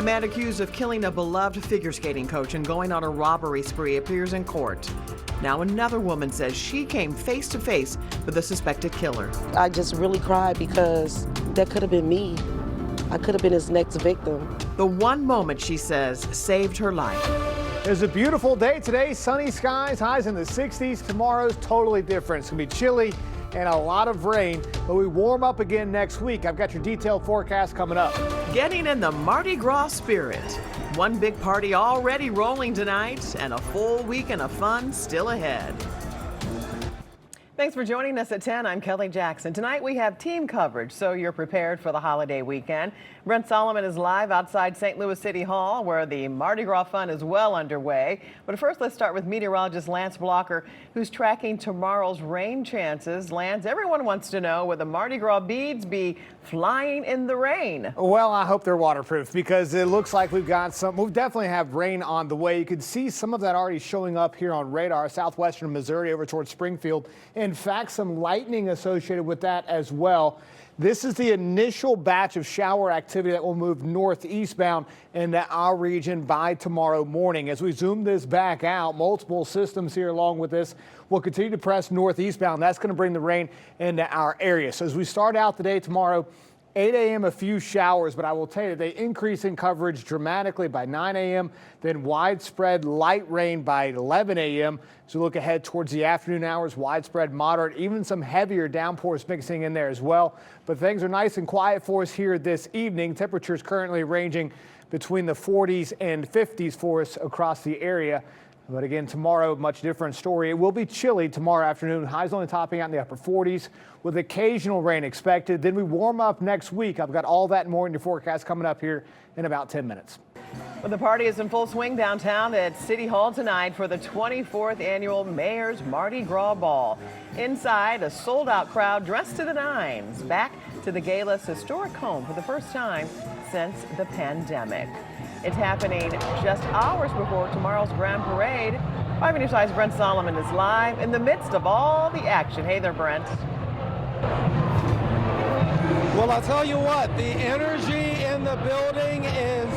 man accused of killing a beloved figure skating coach and going on a robbery spree appears in court. Now another woman says she came face to face with the suspected killer. I just really cried because that could have been me. I could have been his next victim. The one moment, she says, saved her life. It's a beautiful day today. Sunny skies, highs in the 60s. Tomorrow's totally different. It's going to be chilly and a lot of rain, but we warm up again next week. I've got your detailed forecast coming up. Getting in the Mardi Gras spirit. One big party already rolling tonight and a full weekend of fun still ahead. Thanks for joining us at 10. I'm Kelly Jackson. Tonight we have team coverage, so you're prepared for the holiday weekend. Brent Solomon is live outside St. Louis City Hall, where the Mardi Gras fun is well underway. But first, let's start with meteorologist Lance Blocker, who's tracking tomorrow's rain chances. Lance, everyone wants to know, will the Mardi Gras beads be flying in the rain? Well, I hope they're waterproof because it looks like we've definitely have rain on the way. You could see some of that already showing up here on radar, southwestern Missouri over towards Springfield. In fact, some lightning associated with that as well. This is the initial batch of shower activity that will move northeastbound into our region by tomorrow morning. As we zoom this back out, multiple systems here along with this will continue to press northeastbound. That's going to bring the rain into our area. So as we start out the day tomorrow, 8 a.m. a few showers, but I will tell you they increase in coverage dramatically by 9 a.m., then widespread light rain by 11 a.m. So look ahead towards the afternoon hours, widespread moderate, even some heavier downpours mixing in there as well. But things are nice and quiet for us here this evening. Temperatures currently ranging between the 40s and 50s for us across the area. But again, tomorrow, much different story. It will be chilly tomorrow afternoon. Highs only topping out in the upper 40s with occasional rain expected. Then we warm up next week. I've got all that and more in your forecast coming up here in about 10 minutes. Well, the party is in full swing downtown at City Hall tonight for the 24th annual Mayor's Mardi Gras Ball. Inside, a sold-out crowd dressed to the nines, back to the gala's historic home for the first time since the pandemic. It's happening just hours before tomorrow's grand parade. 5 News 5's Brent Solomon is live in the midst of all the action. Hey there, Brent. Well, I'll tell you what, the energy in the building is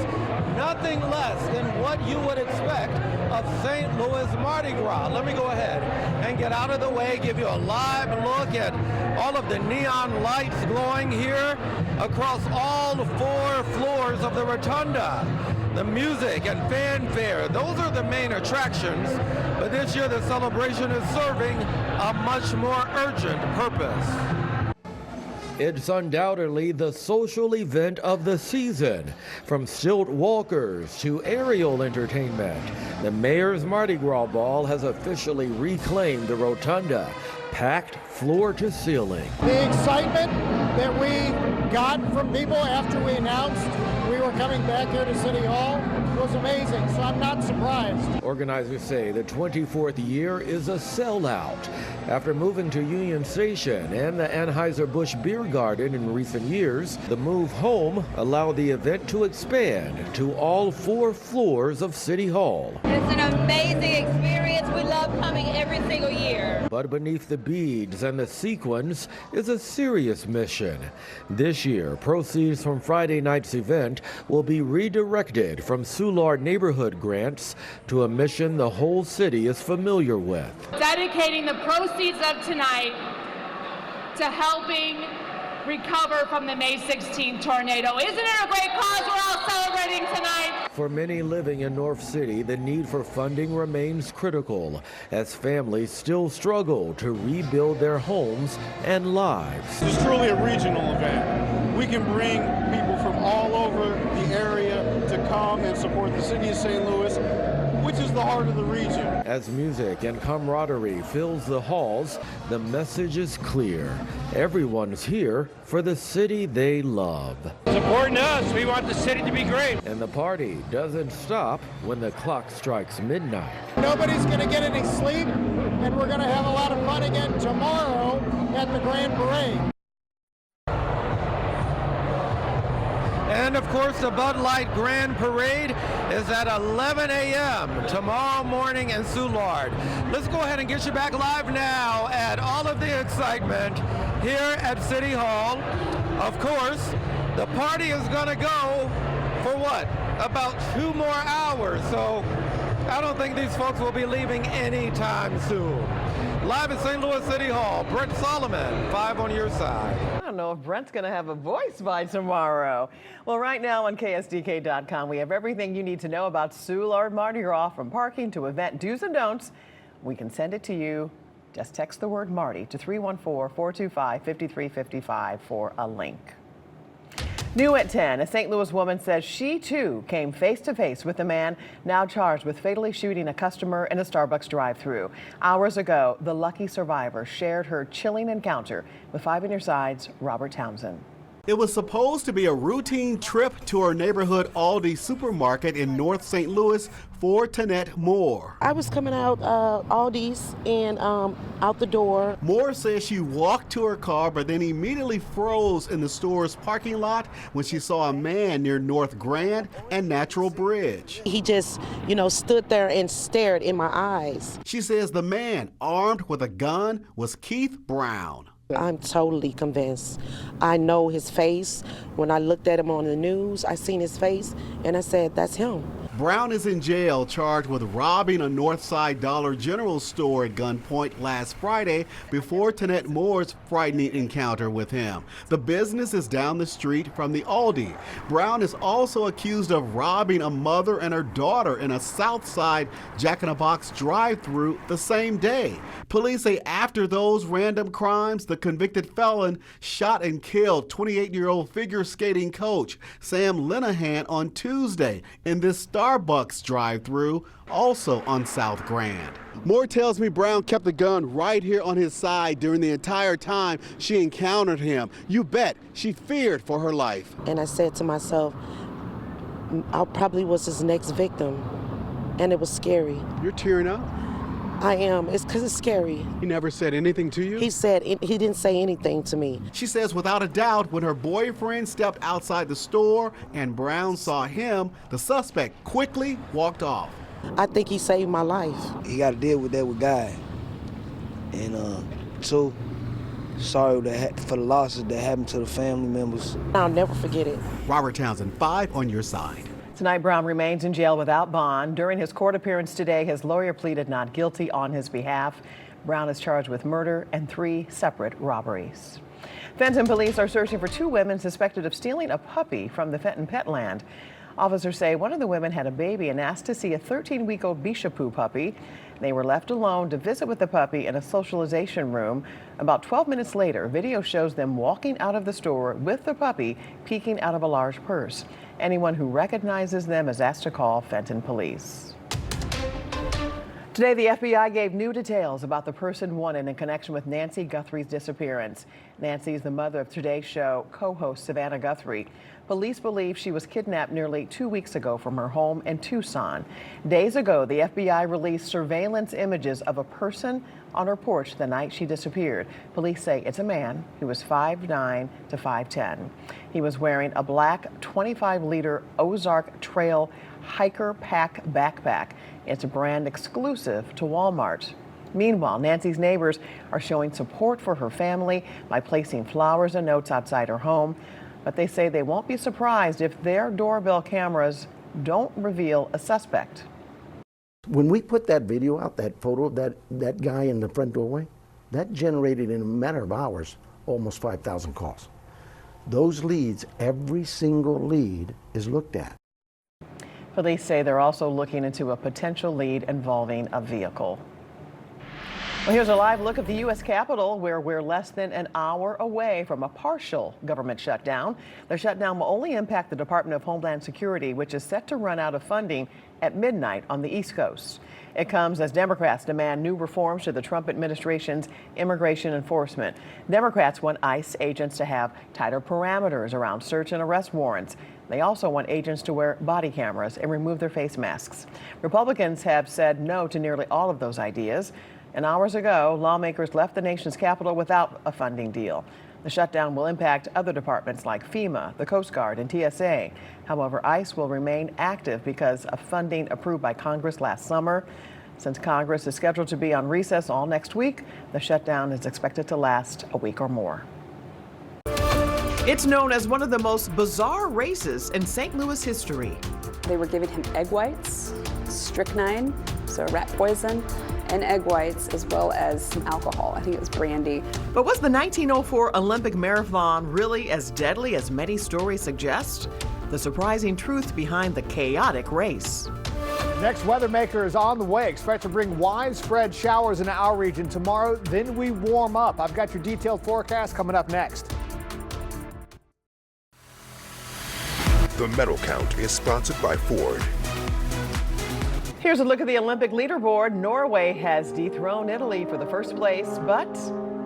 nothing less than what you would expect of St. Louis Mardi Gras. Let me go ahead and get out of the way, give you a live look at all of the neon lights glowing here across all 4 floors of the rotunda. The music and fanfare, those are the main attractions, but this year the celebration is serving a much more urgent purpose. It's undoubtedly the social event of the season. From stilt walkers to aerial entertainment, the Mayor's Mardi Gras Ball has officially reclaimed the rotunda, packed floor to ceiling. The excitement that we got from people after we announced we were coming back here to City Hall was amazing, so I'm not surprised. Organizers say the 24th year is a sellout. After moving to Union Station and the Anheuser-Busch Beer Garden in recent years, the move home allowed the event to expand to all 4 floors of City Hall. It's an amazing experience. We love coming every single year. But beneath the beads and the sequins is a serious mission. This year, proceeds from Friday night's event will be redirected from Soulard neighborhood grants to a mission the whole city is familiar with. Dedicating the proceeds of tonight to helping recover from the May 16th tornado. Isn't it a great cause we're all celebrating tonight? For many living in North City, the need for funding remains critical as families still struggle to rebuild their homes and lives. This is truly a regional event. We can bring people from all over the area to come and support the city of St. Louis, which is the heart of the region. As music and camaraderie fills the halls, the message is clear. Everyone's here for the city they love. It's important to us. We want the city to be great. And the party doesn't stop when the clock strikes midnight. Nobody's going to get any sleep, and we're going to have a lot of fun again tomorrow at the Grand Parade. And of course, the Bud Light Grand Parade is at 11 a.m. tomorrow morning in Soulard. Let's go ahead and get you back live now at all of the excitement here at City Hall. Of course, the party is going to go for what? about 2 more hours. So I don't think these folks will be leaving anytime soon. Live at St. Louis City Hall, Brent Solomon, 5 on your side. I don't know if Brent's going to have a voice by tomorrow. Well, right now on KSDK.com, we have everything you need to know about Soulard Mardi Gras, from parking to event do's and don'ts. We can send it to you. Just text the word Marty to 314-425-5355 for a link. New at 10, a St. Louis woman says she too came face to face with a man now charged with fatally shooting a customer in a Starbucks drive-thru. Hours ago, the lucky survivor shared her chilling encounter with 5 on your side's Robert Townsend. It was supposed to be a routine trip to her neighborhood Aldi supermarket in North St. Louis for Tanette Moore. I was coming out Aldi's and out the door. Moore says she walked to her car but then immediately froze in the store's parking lot when she saw a man near North Grand and Natural Bridge. He just, stood there and stared in my eyes. She says the man armed with a gun was Keith Brown. I'm totally convinced. I know his face. When I looked at him on the news, I seen his face and I said, that's him. Brown is in jail, charged with robbing a Northside Dollar General store at gunpoint last Friday before Tanette Moore's frightening encounter with him. The business is down the street from the Aldi. Brown is also accused of robbing a mother and her daughter in a Southside Jack-in-a-Box drive-thru the same day. Police say after those random crimes, the convicted felon shot and killed 28-year-old figure skating coach Sam Linehan on Tuesday in this Starbucks drive-thru, also on South Grand. Moore tells me Brown kept the gun right here on his side during the entire time she encountered him. You bet she feared for her life. And I said to myself, I probably was his next victim, and it was scary. You're tearing up? I am. It's because it's scary. He never said anything to you? He didn't say anything to me. She says without a doubt, when her boyfriend stepped outside the store and Brown saw him, the suspect quickly walked off. I think he saved my life. He got to deal with that with God. And two, sorry for the losses that happened to the family members. I'll never forget it. Robert Townsend, 5 on your side. Tonight, Brown remains in jail without bond. During his court appearance today, his lawyer pleaded not guilty on his behalf. Brown is charged with murder and 3 separate robberies. Fenton police are searching for 2 women suspected of stealing a puppy from the Fenton Petland. Officers say one of the women had a baby and asked to see a 13-week-old Bishapoo puppy. They were left alone to visit with the puppy in a socialization room. About 12 minutes later, video shows them walking out of the store with the puppy peeking out of a large purse. Anyone who recognizes them is asked to call Fenton police. Today, the FBI gave new details about the person wanted in connection with Nancy Guthrie's disappearance. Nancy is the mother of Today's Show co-host Savannah Guthrie. Police believe she was kidnapped nearly 2 weeks ago from her home in Tucson. Days ago, the FBI released surveillance images of a person on her porch the night she disappeared. Police say it's a man who was 5'9" to 5'10". He was wearing a black 25-liter Ozark Trail Hiker Pack backpack. It's a brand exclusive to Walmart. Meanwhile, Nancy's neighbors are showing support for her family by placing flowers and notes outside her home. But they say they won't be surprised if their doorbell cameras don't reveal a suspect. When we put that video out, that photo of that guy in the front doorway, that generated in a matter of hours almost 5,000 calls. Those leads, every single lead is looked at. Police say they're also looking into a potential lead involving a vehicle. Well, here's a live look at the U.S. Capitol, where we're less than an hour away from a partial government shutdown. The shutdown will only impact the Department of Homeland Security, which is set to run out of funding at midnight on the East Coast. It comes as Democrats demand new reforms to the Trump administration's immigration enforcement. Democrats want ICE agents to have tighter parameters around search and arrest warrants. They also want agents to wear body cameras and remove their face masks. Republicans have said no to nearly all of those ideas. And hours ago, lawmakers left the nation's capital without a funding deal. The shutdown will impact other departments like FEMA, the Coast Guard, and TSA. However, ICE will remain active because of funding approved by Congress last summer. Since Congress is scheduled to be on recess all next week, the shutdown is expected to last a week or more. It's known as one of the most bizarre races in St. Louis history. They were giving him egg whites, strychnine, so rat poison, and egg whites, as well as some alcohol. I think it was brandy. But was the 1904 Olympic marathon really as deadly as many stories suggest? The surprising truth behind the chaotic race. Next weather maker is on the way. Expect to bring widespread showers in our region tomorrow. Then we warm up. I've got your detailed forecast coming up next. The Medal Count is sponsored by Ford. Here's a look at the Olympic leaderboard. Norway has dethroned Italy for the first place, but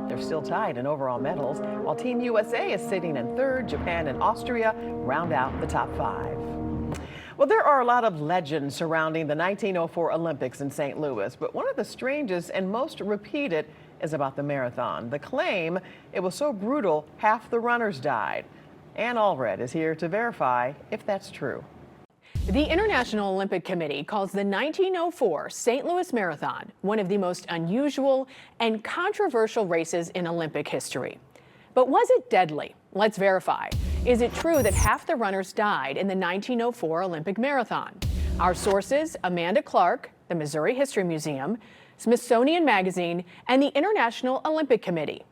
they're still tied in overall medals, while Team USA is sitting in third. Japan and Austria round out the top 5. Well, there are a lot of legends surrounding the 1904 Olympics in St. Louis, but one of the strangest and most repeated is about the marathon. The claim it was so brutal, half the runners died. Ann Allred is here to verify if that's true. The International Olympic Committee calls the 1904 St. Louis Marathon one of the most unusual and controversial races in Olympic history. But was it deadly? Let's verify. Is it true that half the runners died in the 1904 Olympic Marathon? Our sources, Amanda Clark, the Missouri History Museum, Smithsonian Magazine, and the International Olympic Committee.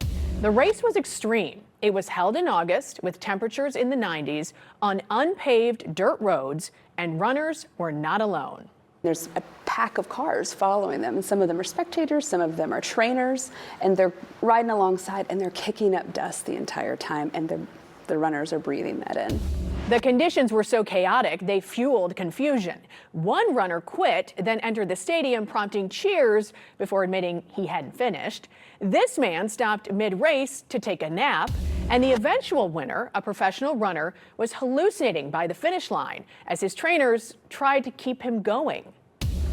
The race was extreme. It was held in August with temperatures in the 90s on unpaved dirt roads, and runners were not alone. There's a pack of cars following them, and some of them are spectators, some of them are trainers, and they're riding alongside and they're kicking up dust the entire time, and the runners are breathing that in. The conditions were so chaotic, they fueled confusion. One runner quit, then entered the stadium prompting cheers before admitting he hadn't finished. This man stopped mid-race to take a nap, and the eventual winner, a professional runner, was hallucinating by the finish line as his trainers tried to keep him going.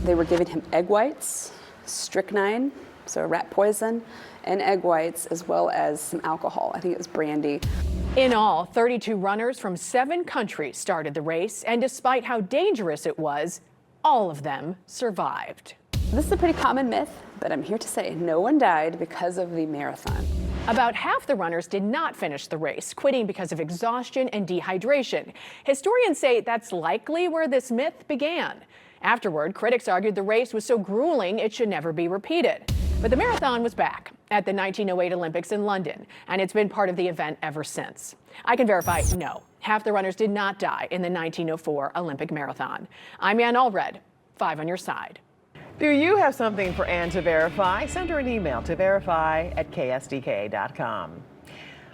They were giving him egg whites, strychnine, so rat poison, and egg whites, as well as some alcohol. I think it was brandy. In all, 32 runners from 7 countries started the race, and despite how dangerous it was, all of them survived. This is a pretty common myth, but I'm here to say no one died because of the marathon. About half the runners did not finish the race, quitting because of exhaustion and dehydration. Historians say that's likely where this myth began. Afterward, critics argued the race was so grueling it should never be repeated. But the marathon was back at the 1908 Olympics in London, and it's been part of the event ever since. I can verify, no, half the runners did not die in the 1904 Olympic marathon. I'm Ann Allred, 5 on your side. Do you have something for Ann to verify? Send her an email to verify@ksdk.com.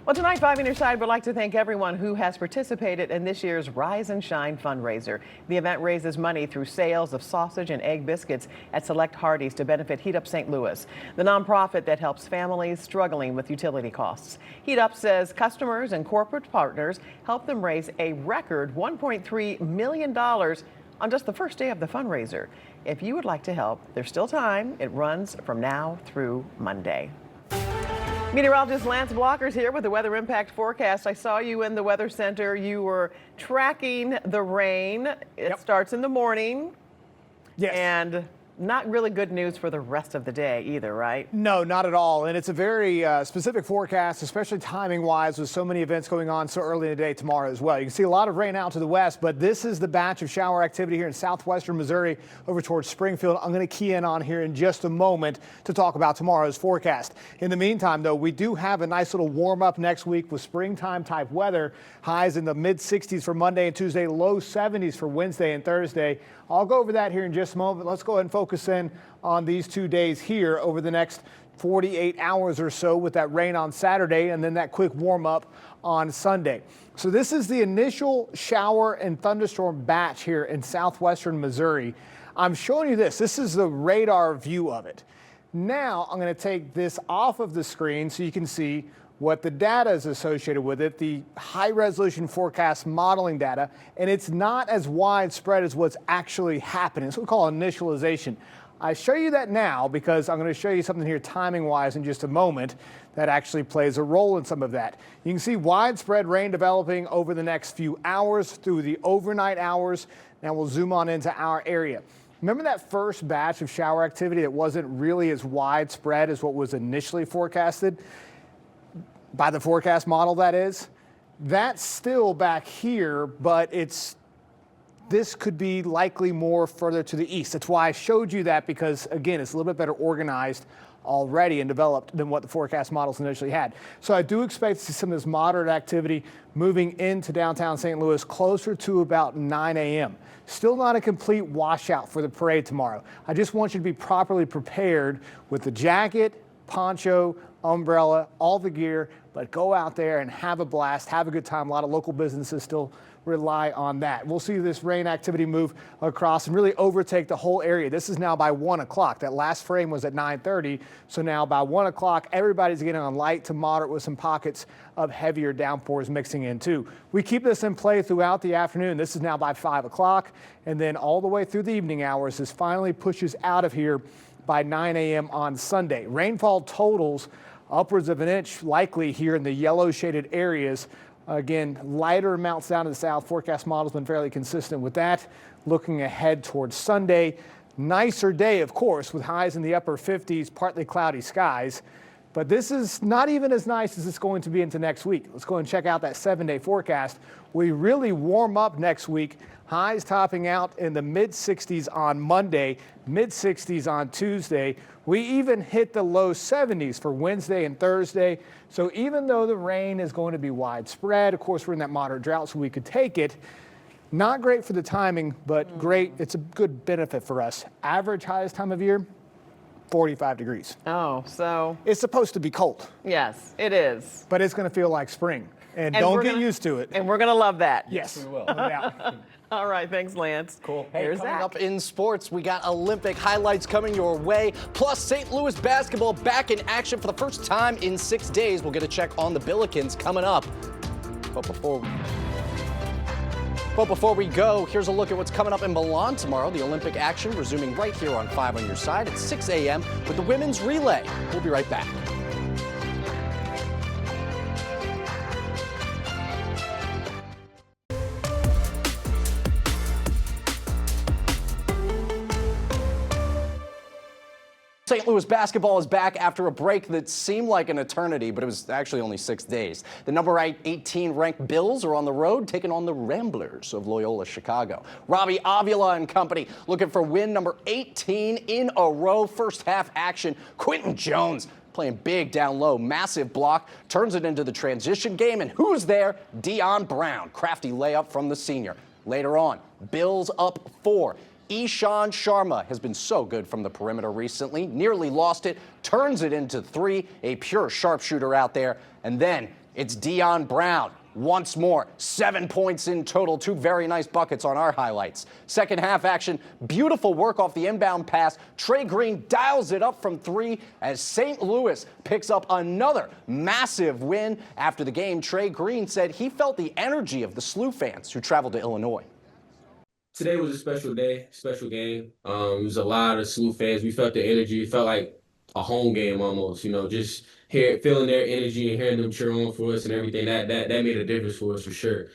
Well, tonight, 5 on your side would like to thank everyone who has participated in this year's Rise and Shine fundraiser. The event raises money through sales of sausage and egg biscuits at select Hardee's to benefit Heat Up St. Louis, the nonprofit that helps families struggling with utility costs. Heat Up says customers and corporate partners helped them raise a record $1.3 million on just the first day of the fundraiser. If you would like to help, there's still time. It runs from now through Monday. Meteorologist Lance Blocker's here with the weather impact forecast. I saw you in the weather center. You were tracking the rain. It starts in the morning. Yes. And not really good news for the rest of the day either, right? No, not at all. And it's a very specific forecast, especially timing-wise, with so many events going on so early in the day tomorrow as well. You can see a lot of rain out to the west, but this is the batch of shower activity here in southwestern Missouri over towards Springfield. I'm going to key in on here in just a moment to talk about tomorrow's forecast. In the meantime, though, we do have a nice little warm-up next week with springtime-type weather. Highs in the mid-60s for Monday and Tuesday, low 70s for Wednesday and Thursday. I'll go over that here in just a moment. Let's go ahead and focus in on these 2 days here over the next 48 hours or so with that rain on Saturday and then that quick warm up on Sunday. So this is the initial shower and thunderstorm batch here in southwestern Missouri. I'm showing you this. This is the radar view of it. Now I'm going to take this off of the screen so you can see what the data is associated with it, the high resolution forecast modeling data, and it's not as widespread as what's actually happening. It's what we call initialization. I show you that now because I'm going to show you something here timing wise in just a moment that actually plays a role in some of that. You can see widespread rain developing over the next few hours through the overnight hours. Now we'll zoom on into our area. Remember that first batch of shower activity that wasn't really as widespread as what was initially forecasted? By the forecast model, that is. That's still back here, but it's this could be likely more further to the east. That's why I showed you that, because again, it's a little bit better organized already and developed than what the forecast models initially had. So I do expect to see some of this moderate activity moving into downtown St. Louis closer to about 9 a.m. Still not a complete washout for the parade tomorrow. I just want you to be properly prepared with the jacket, poncho, umbrella, all the gear, but go out there and have a blast, have a good time. A lot of local businesses still rely on that. We'll see this rain activity move across and really overtake the whole area. This is now by 1 o'clock. That last frame was at 9:30. So now by 1 o'clock, everybody's getting on light to moderate with some pockets of heavier downpours mixing in too. We keep this in play throughout the afternoon. This is now by 5 o'clock. And then all the way through the evening hours, this finally pushes out of here by 9 a.m. on Sunday. Rainfall totals upwards of an inch likely here in the yellow shaded areas. Again, lighter amounts down to the south. Forecast model's been fairly consistent with that. Looking ahead towards Sunday, nicer day, of course, with highs in the upper 50s, partly cloudy skies. But this is not even as nice as it's going to be into next week. Let's go and check out that 7-day forecast. We really warm up next week. Highs topping out in the mid-60s on Monday, mid-60s on Tuesday. We even hit the low 70s for Wednesday and Thursday. So even though the rain is going to be widespread, of course, we're in that moderate drought, so we could take it. Not great for the timing, but great. It's a good benefit for us. Average highest time of year, 45 degrees. Oh, so. It's supposed to be cold. Yes, it is. But it's going to feel like spring. And don't get used to it. And we're going to love that. Yes, we will. No doubt. All right, thanks, Lance. Cool. Hey, coming up in sports, we got Olympic highlights coming your way, plus St. Louis basketball back in action for the first time in 6 days. We'll get a check on the Billikens coming up. But before we go, here's a look at what's coming up in Milan tomorrow. The Olympic action resuming right here on 5 on your side at 6 a.m. with the women's relay. We'll be right back. St. Louis basketball is back after a break that seemed like an eternity, but it was actually only 6 days. The number 18 ranked Bills are on the road, taking on the Ramblers of Loyola Chicago. Robbie Avila and company looking for win number 18 in a row. First half action, Quentin Jones playing big down low, massive block, turns it into the transition game, and who's there? Dion Brown, crafty layup from the senior. Later on, Bills up 4. Ishan Sharma has been so good from the perimeter recently, nearly lost it, turns it into 3, a pure sharpshooter out there, and then it's Dion Brown. Once more, 7 points in total, 2 very nice buckets on our highlights. Second half action, beautiful work off the inbound pass. Trey Green dials it up from 3 as St. Louis picks up another massive win. After the game, Trey Green said he felt the energy of the SLU fans who traveled to Illinois. Today was a special day, special game. It was a lot of SLU fans. We felt the energy. It felt like a home game almost, just feeling their energy and hearing them cheer on for us and everything. That made a difference for us for sure.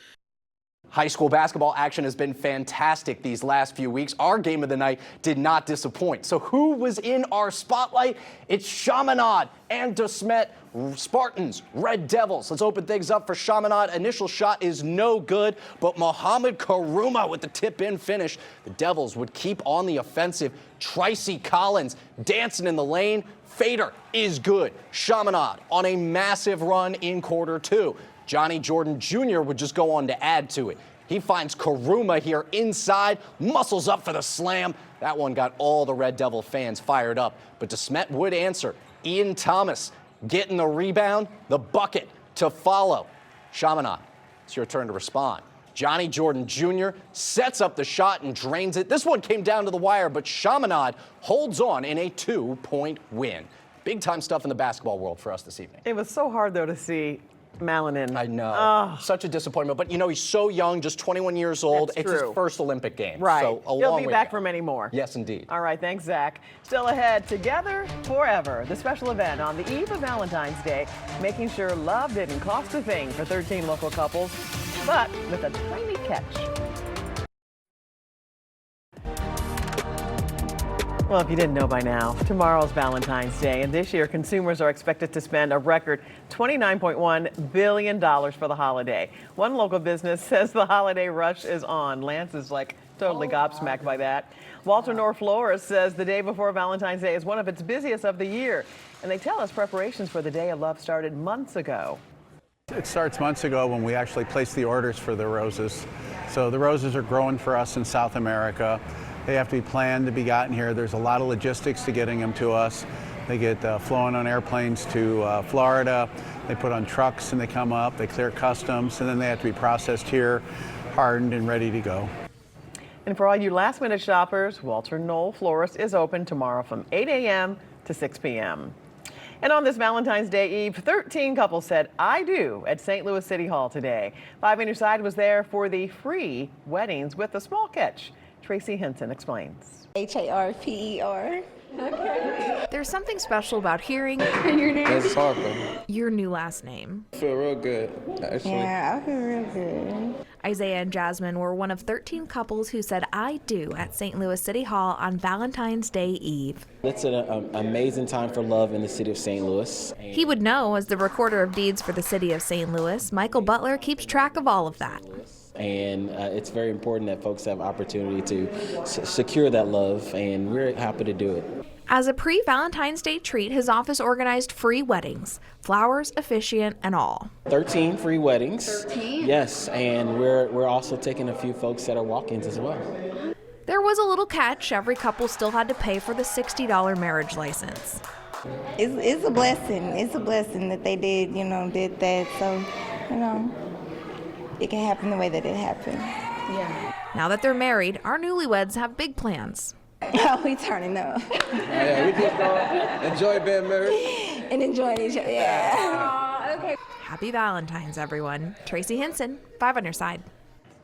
High school basketball action has been fantastic these last few weeks. Our game of the night did not disappoint. So who was in our spotlight? It's Chaminade and De Smet, Spartans, Red Devils. Let's open things up for Chaminade. Initial shot is no good, but Mohamed Karuma with the tip-in finish. The Devils would keep on the offensive. Tracy Collins dancing in the lane. Fader is good. Chaminade on a massive run in quarter 2. Johnny Jordan Jr. would just go on to add to it. He finds Karuma here inside, muscles up for the slam. That one got all the Red Devil fans fired up, but De Smet would answer. Ian Thomas getting the rebound, the bucket to follow. Chaminade, it's your turn to respond. Johnny Jordan Jr. sets up the shot and drains it. This one came down to the wire, but Chaminade holds on in a 2-point win. Big time stuff in the basketball world for us this evening. It was so hard, though, to see Malinan. I know. Such a disappointment. But, he's so young, just 21 years old. That's it's true. his first Olympic game. Right. So He'll be back for many more. Yes, indeed. All right. Thanks, Zach. Still ahead, Together Forever, the special event on the eve of Valentine's Day, making sure love didn't cost a thing for 13 local couples, but with a tiny catch. Well, if you didn't know by now, tomorrow's Valentine's Day, and this year consumers are expected to spend a record $29.1 billion for the holiday. One local business says the holiday rush is on. Lance is like totally gobsmacked by that. Walter North Florist says the day before Valentine's Day is one of its busiest of the year, and they tell us preparations for the Day of Love started months ago. It starts months ago when we actually place the orders for the roses. So the roses are growing for us in South America. They have to be planned to be gotten here. There's a lot of logistics to getting them to us. They get flown on airplanes to Florida. They put on trucks and they come up. They clear customs, and then they have to be processed here, hardened and ready to go. And for all you last-minute shoppers, Walter Knoll Florist is open tomorrow from 8 a.m. to 6 p.m. And on this Valentine's Day Eve, 13 couples said "I do" at St. Louis City Hall today. 5 on Your Side was there for the free weddings with a small catch. Tracy Henson explains. Harper. Okay. There's something special about hearing Your name? It's Harper. Your new last name. I feel real good, actually. Yeah, I feel real good. Isaiah and Jasmine were one of 13 couples who said "I do" at St. Louis City Hall on Valentine's Day Eve. It's an amazing time for love in the city of St. Louis. He would know, as the recorder of deeds for the city of St. Louis. Michael Butler keeps track of all of that. And it's very important that folks have opportunity to secure that love, and we're happy to do it. As a pre-Valentine's Day treat, his office organized free weddings, flowers, officiant, and all. 13 free weddings. 13? Yes, and we're also taking a few folks that are walk-ins as well. There was a little catch. Every couple still had to pay for the $60 marriage license. It's a blessing. It's a blessing that they did that. So, it can happen the way that it happened. Yeah. Now that they're married, our newlyweds have big plans. Oh, we turning up. Yeah, we just gonna enjoy being married. And enjoying each other. Yeah. Okay. Happy Valentine's, everyone. Tracy Henson, 5 on Your Side.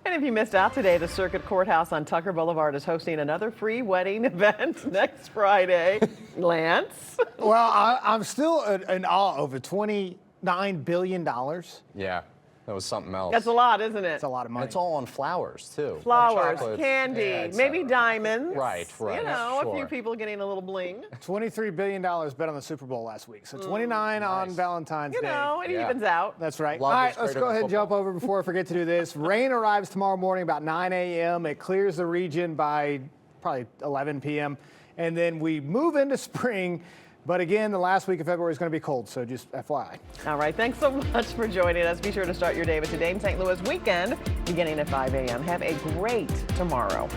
And if you missed out today, the Circuit Courthouse on Tucker Boulevard is hosting another free wedding event next Friday. Lance? Well, I'm still in awe over $29 billion. Yeah. That was something else. That's a lot, isn't it? It's a lot of money. It's all on flowers, too. Flowers, Chocolates. candy, Yeah, maybe diamonds. Right. You know, sure. a few people getting a little bling. $23 billion bet on the Super Bowl last week. So 29 on Valentine's Day. You know, it evens out. That's right. Love All is right, let's greater go than ahead and football. jump over before I forget to do this. Rain arrives tomorrow morning about 9 a.m. It clears the region by probably 11 p.m. And then we move into spring. But again, the last week of February is going to be cold, so just FYI. All right, thanks so much for joining us. Be sure to start your day with Today in St. Louis weekend beginning at 5 a.m. Have a great tomorrow.